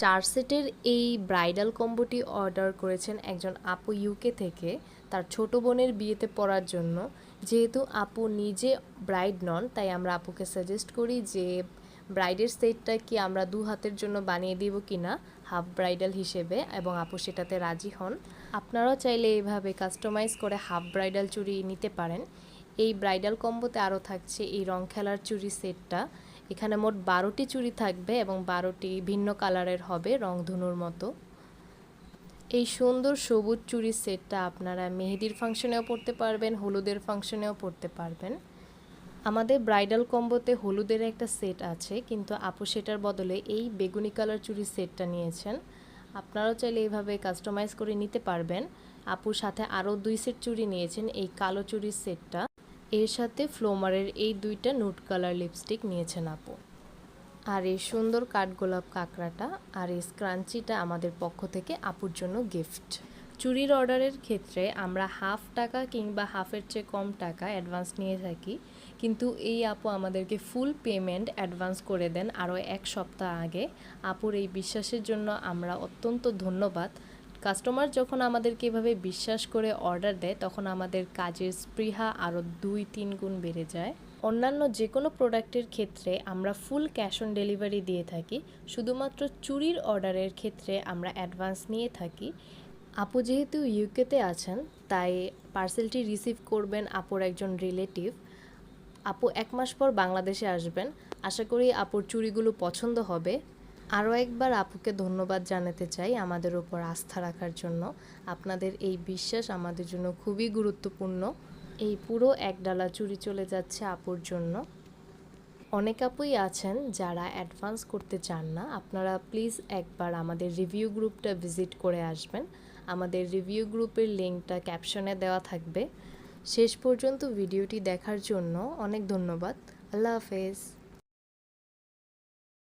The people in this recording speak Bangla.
4 সেটের এই ব্রাইডাল কম্বোটি অর্ডার করেছেন একজন আপু ইউকে থেকে তার ছোট বোনের বিয়েতে পরার জন্য। যেহেতু আপু নিজে ব্রাইড নন, তাই আমরা আপুকে সাজেস্ট করি যে ব্রাইডের সেটটা কি আমরা 2 হাতের জন্য বানিয়ে দিব কিনা হাফ ব্রাইডাল হিসেবে, এবং আপু সেটাতে রাজি হন। আপনারাও চাইলে এইভাবে কাস্টমাইজ করে হাফ ব্রাইডাল চুড়ি নিতে পারেন। এই ব্রাইডাল কম্বোতে আরও থাকছে এই রং খেলার চুড়ি সেটটা। এখানে মোট 12টি চুড়ি থাকবে এবং 12টি ভিন্ন কালারের হবে রংধনুর মতো। এই সুন্দর সবুজ চুড়ির সেটটা আপনারা মেহেদির ফাংশনেও পরতে পারবেন, হলুদের ফাংশনেও পরতে পারবেন। আমাদের ব্রাইডাল কম্বোতে হলুদের একটা সেট আছে, কিন্তু আপু সেটার বদলে এই বেগুনি কালার চুড়ির সেটটা নিয়েছেন। আপনারাও চাইলে এইভাবে কাস্টমাইজ করে নিতে পারবেন। আপুর সাথে আরও 2 সেট চুড়ি নিয়েছেন এই কালো চুড়ির সেটটা। এর সাথে ফ্লোমারের এই 2টা নুড কালার লিপস্টিক নিয়েছেন আপু। আর এই সুন্দর কাঠগোলাপ কাঁকড়াটা আর এই স্ক্রাঞ্চিটা আমাদের পক্ষ থেকে আপুর জন্য গিফট। চুড়ির অর্ডারের ক্ষেত্রে আমরা হাফ টাকা কিংবা হাফের চেয়ে কম টাকা অ্যাডভান্স নিয়ে থাকি, কিন্তু এই আপু আমাদেরকে ফুল পেমেন্ট অ্যাডভান্স করে দেন আরও 1 সপ্তাহ আগে। আপুর এই বিশ্বাসের জন্য আমরা অত্যন্ত ধন্যবাদ। কাস্টমার যখন আমাদেরকে এভাবে বিশ্বাস করে অর্ডার দেয়, তখন আমাদের কাজের স্পৃহা আরও 2-3 গুণ বেড়ে যায়। অন্যান্য যে কোনো প্রোডাক্টের ক্ষেত্রে আমরা ফুল ক্যাশ অন ডেলিভারি দিয়ে থাকি, শুধুমাত্র চুড়ির অর্ডারের ক্ষেত্রে আমরা অ্যাডভান্স নিয়ে থাকি। আপু যেহেতু ইউকেতে আছেন, তাই পার্সেলটি রিসিভ করবেন আপুর একজন রিলেটিভ। আপু 1 মাস পর বাংলাদেশে আসবেন। আশা করি আপুর চুড়িগুলো পছন্দ হবে। আরও একবার আপুকে ধন্যবাদ জানাতে চাই আমাদের উপর আস্থা রাখার জন্য। আপনাদের এই বিশ্বাস আমাদের জন্য খুবই গুরুত্বপূর্ণ। এই পুরো 1 ডালা চুড়ি চলে যাচ্ছে আপুর জন্য। অনেক আপুই আছেন যারা অ্যাডভান্স করতে চান না। আপনারা প্লিজ একবার আমাদের রিভিউ গ্রুপটা ভিজিট করে আসবেন। আমাদের রিভিউ গ্রুপের লিঙ্কটা ক্যাপশনে দেওয়া থাকবে। শেষ পর্যন্ত ভিডিওটি দেখার জন্য অনেক ধন্যবাদ। আল্লাহ হাফেজ।